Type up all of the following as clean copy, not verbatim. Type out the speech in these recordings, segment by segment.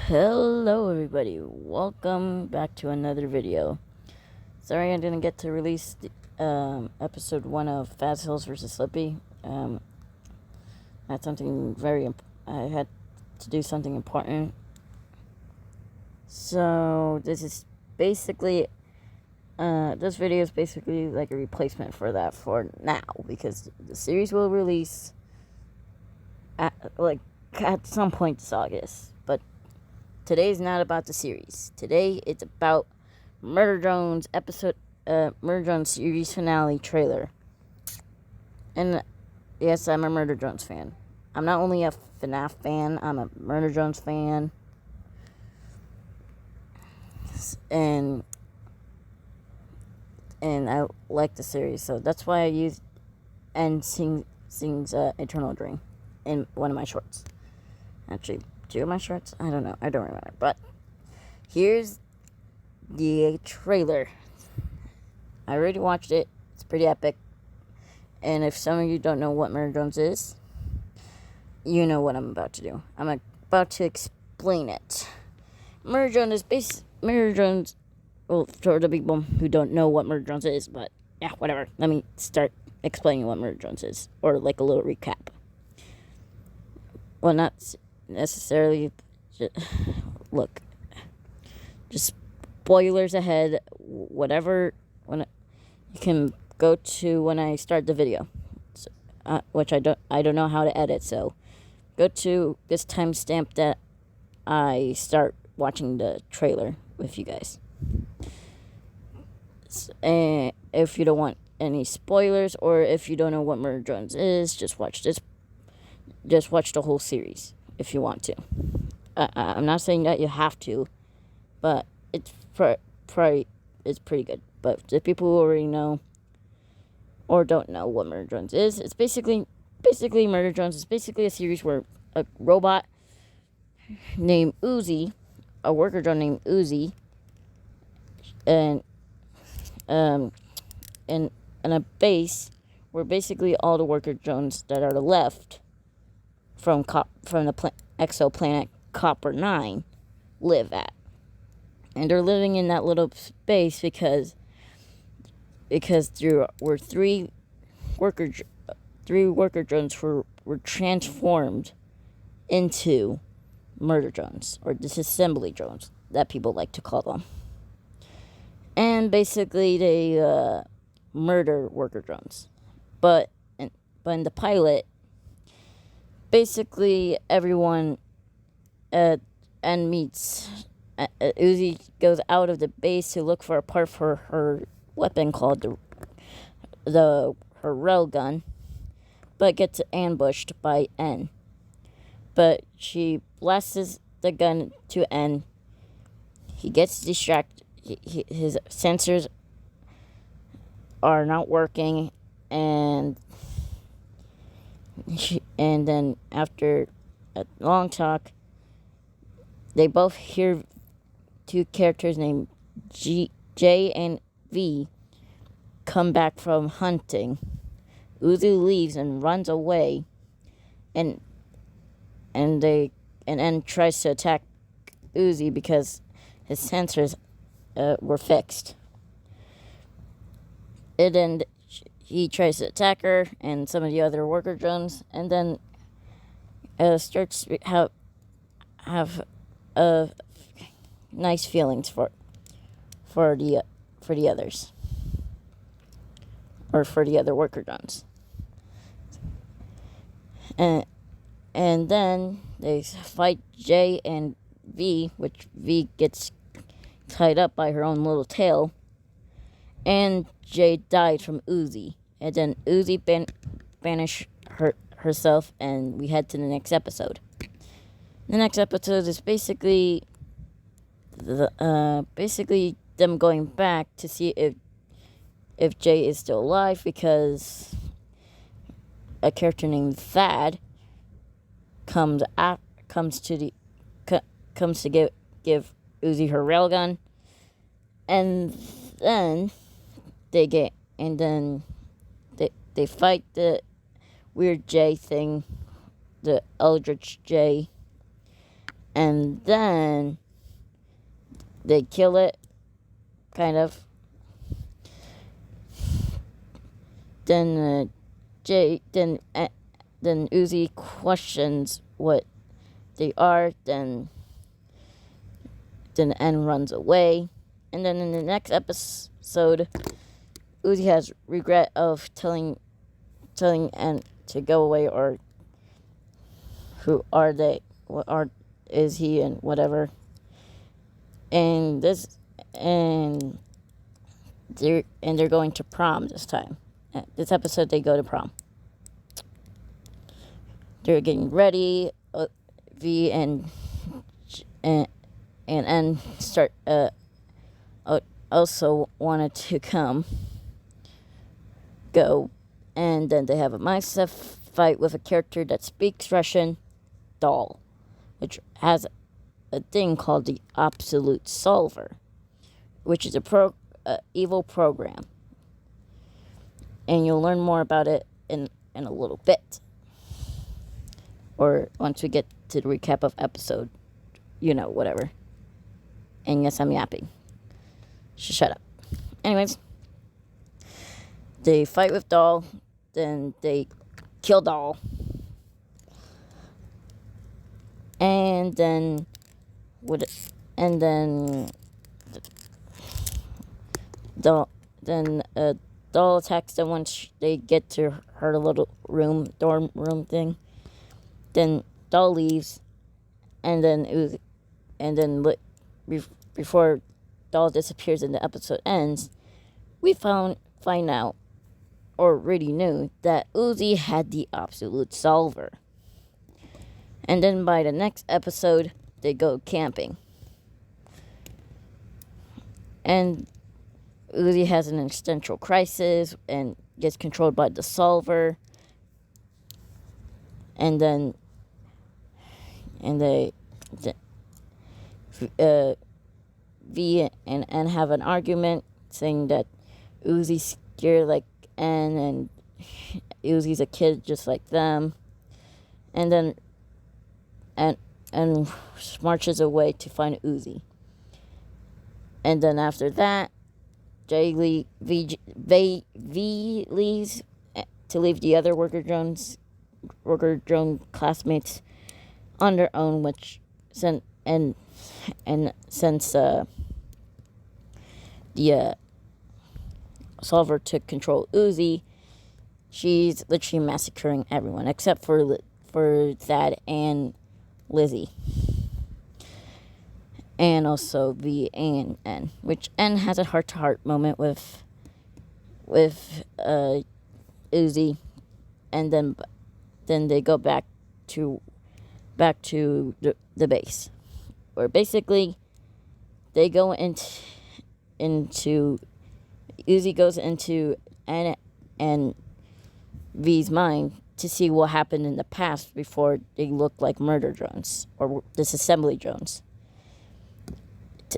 Hello everybody, welcome back to another video. Sorry I didn't get to release episode 1 of Fast Hills vs. Slippy. I had something I had to do something important. So this is basically, this video is basically like a replacement for that for now, because the series will release at some point this August, but today's not about the series. Today it's about Murder Drones Murder Drones series finale trailer. And yes, I'm a Murder Drones fan. I'm not only a FNAF fan, I'm a Murder Drones fan. And I like the series, so that's why I used and sings Eternal Dream in one of my shorts. Actually, 2 of my shorts? I don't know. I don't remember. But here's the trailer. I already watched it. It's pretty epic. And if some of you don't know what Murder Drones is, you know what I'm about to do. I'm about to explain it. Murder Drones, well, for the people who don't know what Murder Drones is, but yeah, whatever. Let me start explaining what Murder Drones is, or like a little recap. Well, not necessarily. Look, just spoilers ahead. Whatever, you can go to when I start the video, which I don't know how to edit. So go to this timestamp that I start watching the trailer with you guys. And if you don't want any spoilers, or if you don't know what Murder Drones is, just watch the whole series if you want to. I'm not saying that you have to, but it's pretty good. But the people who already know or don't know what Murder Drones is, it's basically Murder Drones is basically a series where a robot named Uzi, a worker drone named Uzi, and in a base where basically all the worker drones that are left from the exoplanet Copper 9 live at. And they're living in that little space because there were three worker drones were transformed into murder drones, or disassembly drones that people like to call them. And basically they murder worker drones. But in the pilot, basically everyone and meets Uzi goes out of the base to look for a part for her weapon called her railgun, but gets ambushed by N. But she blasts the gun to N. He gets distracted. His sensors are not working, and then after a long talk, they both hear 2 characters named J and V come back from hunting. Uzi leaves and runs away, and tries to attack Uzi because his sensors were fixed. And then he tries to attack her and some of the other worker drones, and then starts to have nice feelings for the others, or for the other worker drones. And then they fight J and V, which V gets tied up by her own little tail, and J died from Uzi. And then Uzi banished herself, and we head to the next episode. The next episode is basically them going back to see if Jay is still alive, because a character named Thad comes to give Uzi her railgun, and then they fight the weird J thing, the Eldritch J, and then they kill it, kind of. Then then Uzi questions what they are. Then N runs away, and then in the next episode, Uzi has regret of telling N to go away, or who are they? What is he and whatever. And they're going to prom this time. This episode they go to prom. They're getting ready. V and N start also wanted to go, and then they have a mindset fight with a character that speaks Russian, Doll, which has a thing called the Absolute Solver, which is a evil program, and you'll learn more about it in a little bit, or once we get to the recap of episode, whatever. And yes, I'm yapping. Shut up. Anyways, they fight with Doll, then they kill Doll, and then Doll attacks them once they get to her little dorm room thing. Then Doll leaves, and then before Doll disappears and the episode ends, we find out, or already knew, that Uzi had the Absolute Solver. And then by the next episode, they go camping. And Uzi has an existential crisis and gets controlled by the Solver. And then V and N have an argument, saying that Uzi's scared like N, and Uzi's a kid just like them. And then N marches away to find Uzi. And then after that, V leaves to leave the other worker drone classmates on their own, which since the Solver took control of Uzi, she's literally massacring everyone except for Thad and Lizzie, and also V and N, which N has a heart-to-heart moment with Uzi, and then they go back to the base, where basically they go into Uzi goes into N and V's mind to see what happened in the past before they looked like murder drones or disassembly drones.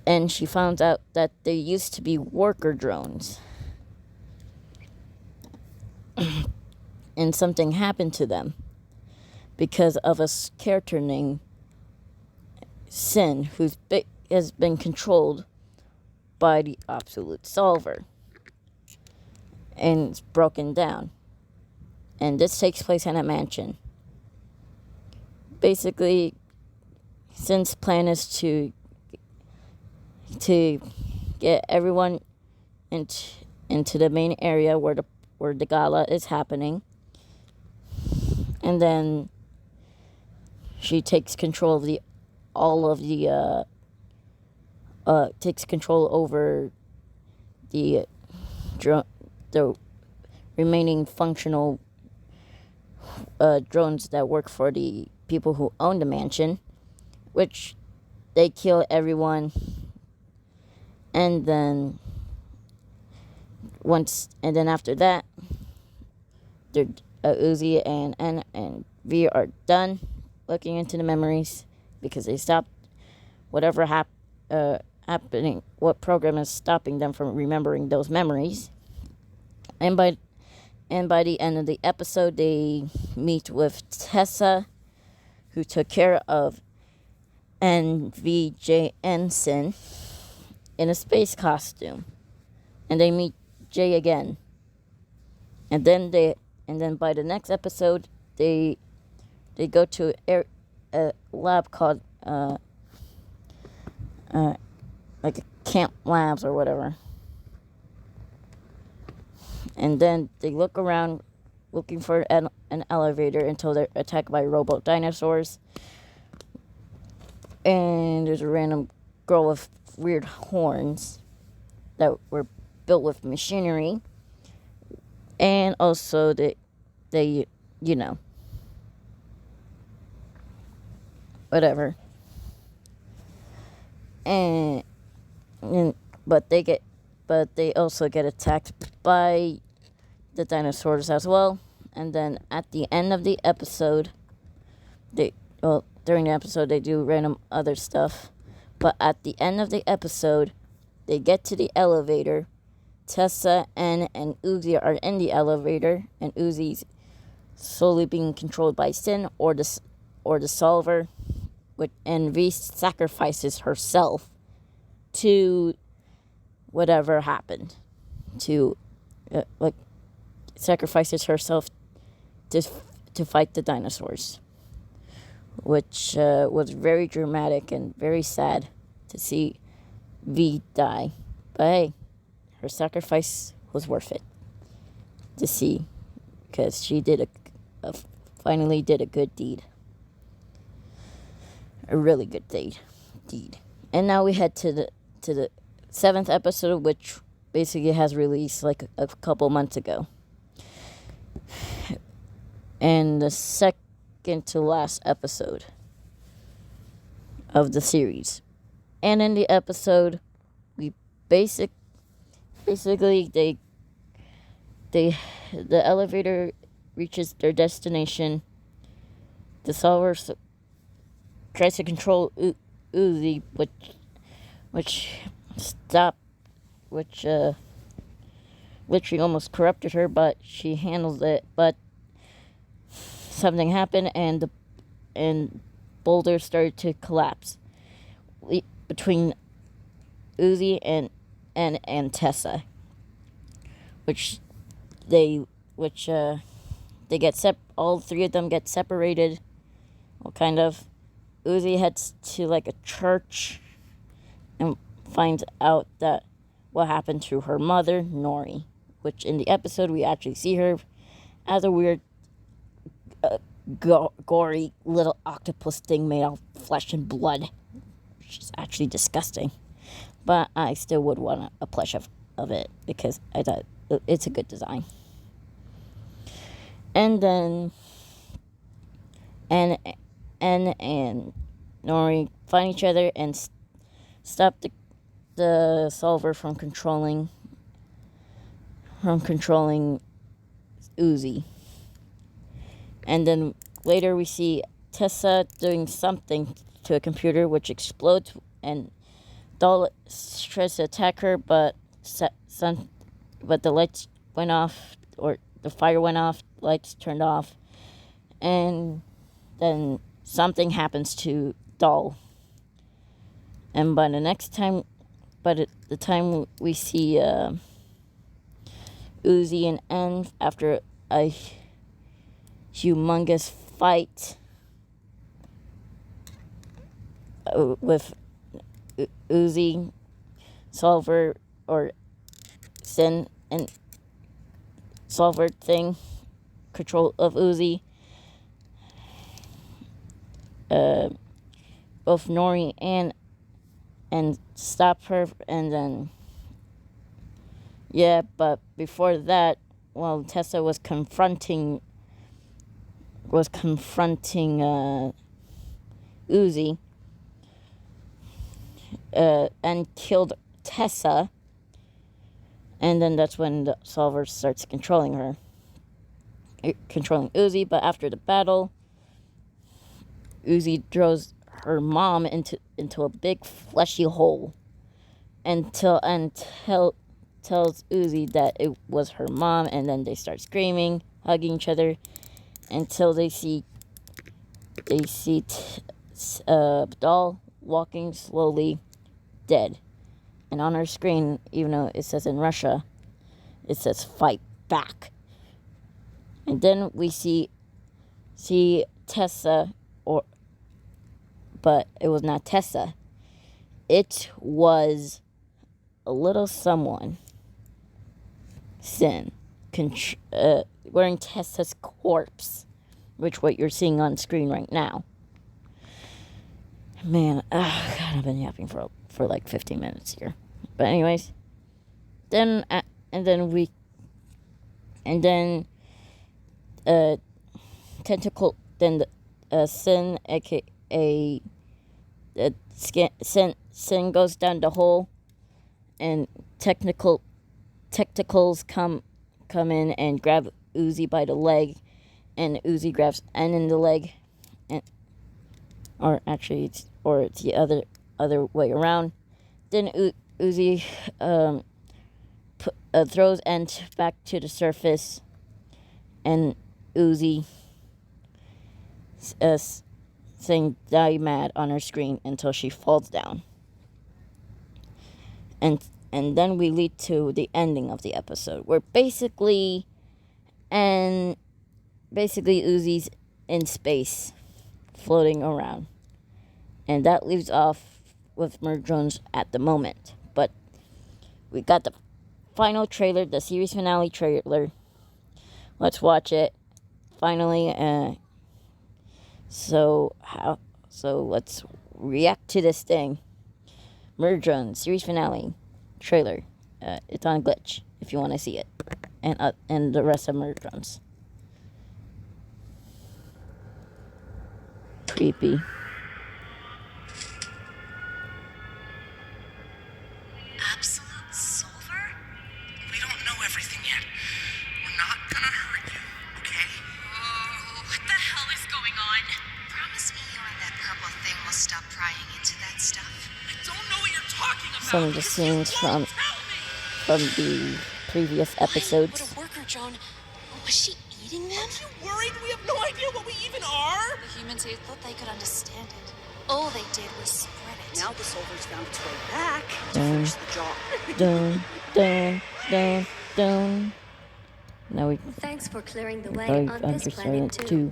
And she found out that they used to be worker drones. And something happened to them because of a character named Sin, who has been controlled by the Absolute Solver. And it's broken down. And this takes place in a mansion. Basically, Sin's plan is to get everyone into the main area where the gala is happening, and then she takes control of takes control over the remaining functional drones that work for the people who own the mansion, which they kill everyone. And then after that, Uzi and V are done looking into the memories because they stopped whatever happening. What program is stopping them from remembering those memories? And by the end of the episode, they meet with Tessa, who took care of and VJ Ensign in a space costume, and they meet Jay again, and then by the next episode they go to a lab called like a camp labs or whatever, and then they look around looking for an elevator until they're attacked by robot dinosaurs. And there's a random girl with weird horns that were built with machinery. And also they whatever. And but they also get attacked by the dinosaurs as well. And then at the end of the episode, during the episode they do random other stuff. But at the end of the episode, they get to the elevator. Tessa, N, and Uzi are in the elevator, and Uzi's slowly being controlled by Sin or the Solver, and V sacrifices herself to whatever happened, sacrifices herself to fight the dinosaurs, which was very dramatic and very sad to see V die. But hey, her sacrifice was worth it to see, because she did finally did a good deed, a really good deed. And now we head to the 7th episode, which basically has released like a couple months ago, and the second to last episode of the series. And in the episode, we basically the elevator reaches their destination. The Solver tries to control Uzi, which literally almost corrupted her, but she handled it. But something happened, and boulders started to collapse between Uzi and Tessa, which they get all three of them get separated. Well, kind of. Uzi heads to like a church and finds out that what happened to her mother, Nori, which in the episode we actually see her as a weird gory little octopus thing made of flesh and blood, which is actually disgusting. But I still would want a plush of it, because I thought it's a good design. And then and Nori find each other and stop the Solver from controlling Uzi. And then later we see Tessa doing something to a computer, which explodes, and Doll tries to attack her, but the lights went off, or the fire went off, lights turned off, and then something happens to Doll. And by the time we see Uzi and N, after a humongous fight with Uzi, Solver, or Sin, and Solver thing, control of Uzi, both Nori and stop her, and then but before that, while Tessa was confronting Uzi, and killed Tessa, and then that's when the Solver starts controlling Uzi. But after the battle, Uzi throws her mom into a big fleshy hole, and tells Uzi that it was her mom, and then they start screaming, hugging each other, until they see Doll walking slowly, dead. And on her screen, even though it says in Russia, it says fight back. And then we see Tessa, but it was not Tessa. It was a little someone, Sin, wearing Tessa's corpse, which what you're seeing on screen right now. Man, God, I've been yapping for like 15 minutes here. But anyways, then tentacle, then Sin, aka Sin goes down the hole, and Tentacles come in and grab Uzi by the leg, and Uzi grabs N in the leg, or it's the other way around. Then Uzi throws N back to the surface, and Uzi saying "Die Mad" on her screen until she falls down. And then we lead to the ending of the episode, where basically Uzi's in space, floating around. And that leaves off with Murder Drones at the moment. But we got the final trailer, the series finale trailer. Let's watch it. Finally, so let's react to this thing. Murder Drones series finale trailer. It's on Glitch if you want to see it, and the rest of Murder Drones. Creepy. Absolute silver? We don't know everything yet. We're not gonna hurt you, okay? Oh, what the hell is going on? Promise me you and that purple thing will stop prying into that stuff. I don't know what you're talking about. Some of the scenes from the previous episodes. What a worker, John. Was she eating them? Aren't you worried? We have no idea what we even are. The humans here thought they could understand it. All they did was spread it. Now the silver's found its way back to Dun, finish the job. dun, dun, dun, dun. Now we Thanks for clearing the way very on this planet understand too. to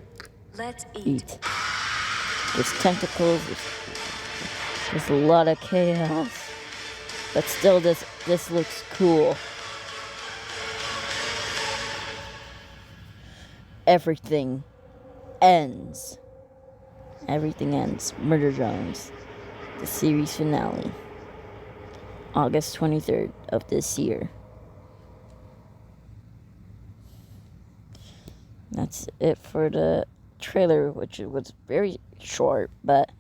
Let's eat. eat. There's tentacles. There's a lot of chaos, but still, this looks cool. Everything ends. Everything ends. Murder Drones, the series finale, August 23rd of this year. That's it for the trailer, which was very short, but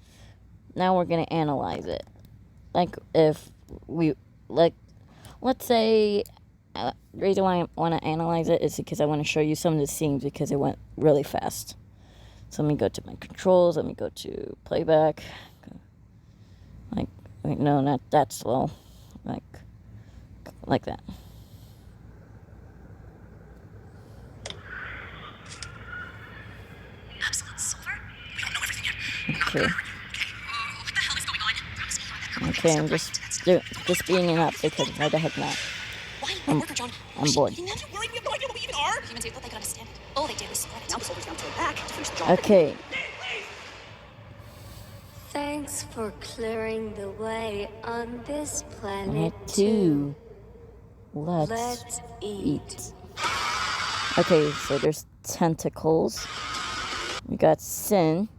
now we're gonna analyze it. Like, if we, let's say, the reason why I want to analyze it is because I want to show you some of the scenes because it went really fast. So let me go to my controls, let me go to playback. Like no, not that slow. Like that. Absolute silver? We don't know everything yet. We're not Okay. gonna hurt you, okay? Oh, what the hell is going on? Promise me you and that purple Okay, thing I'm will just stop prying into that stuff. just being it up because why the heck not? Why? What worker, John? I'm Was she bored. eating them? Aren't you worried? We have no idea what we even are. The humans here thought they could understand it. All they did was spread it. Now the silver's found its way back to finish the job. Okay. Thanks for clearing the way on this planet Planet too. 2. Let's Let's eat. eat. Okay, so there's tentacles. We got Sin.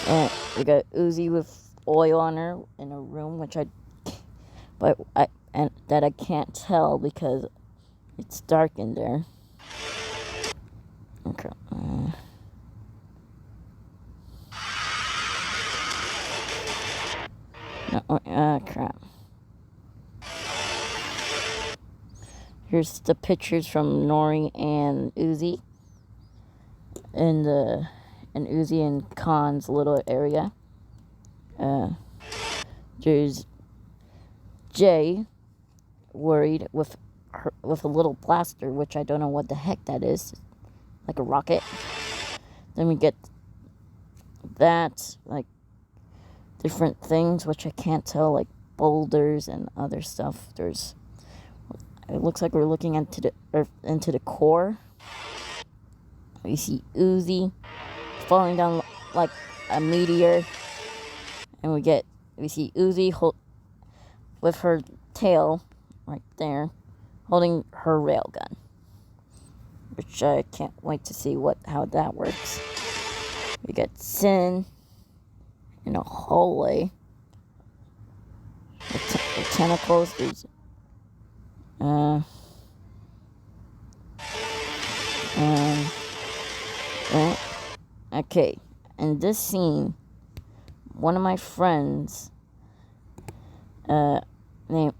And we got Uzi with oil on her in a room, but I can't tell because it's dark in there. Okay. No, crap. Here's the pictures from Nori and Uzi in Uzi and Khan's little area. There's Jay worried with a little blaster, which I don't know what the heck that is, like a rocket. Then we get that, like different things, which I can't tell, like boulders and other stuff. It looks like we're looking into the core. We see Uzi falling down like a meteor, and we see Uzi with her tail right there, holding her railgun, which I can't wait to see how that works. We get Sin in a hallway with tentacles. There's okay, in this scene, one of my friends, named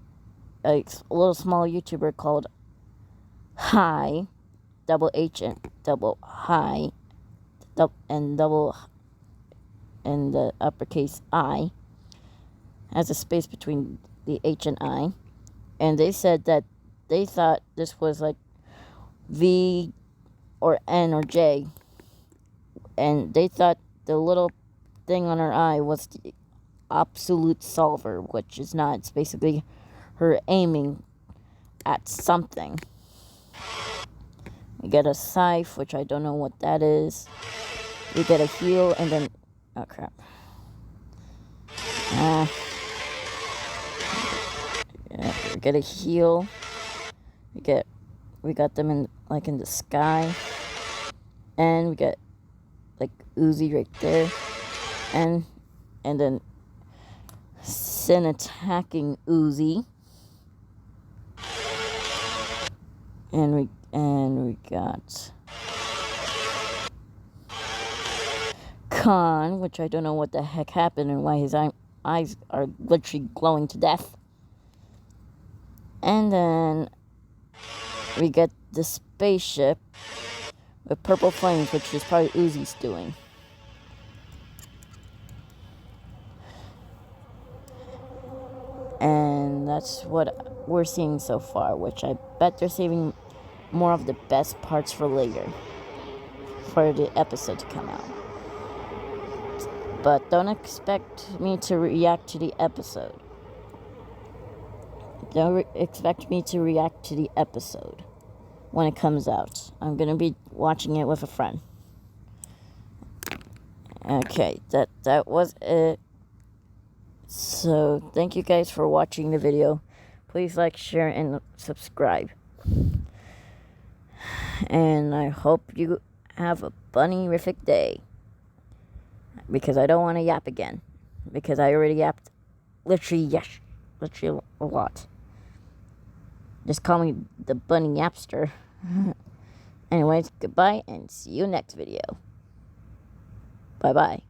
a little small YouTuber called Hi, double H and double Hi, and double in the uppercase I, has a space between the H and I, and they said that they thought this was like V or N or J, and they thought the little thing on her eye was the absolute solver, which is not. It's basically her aiming at something. We get a scythe, which I don't know what that is. We get a heal, and then oh crap. Yeah, we get a heal. We got them in the sky, and we get like Uzi right there, and then Sin attacking Uzi, and we got Khan, which I don't know what the heck happened and why his eyes are literally glowing to death. And then we get the spaceship with purple flames, which is probably Uzi's doing. And that's what we're seeing so far, which I bet they're saving more of the best parts for later, for the episode to come out. But don't expect me to react to the episode. Don't expect me to react to the episode when it comes out. I'm going to be watching it with a friend. Okay, that was it. So, thank you guys for watching the video. Please like, share, and subscribe. And I hope you have a bunny-rific day. Because I don't want to yap again. Because I already yapped literally a lot. Just call me the bunny yapster. Anyways, goodbye and see you next video. Bye-bye.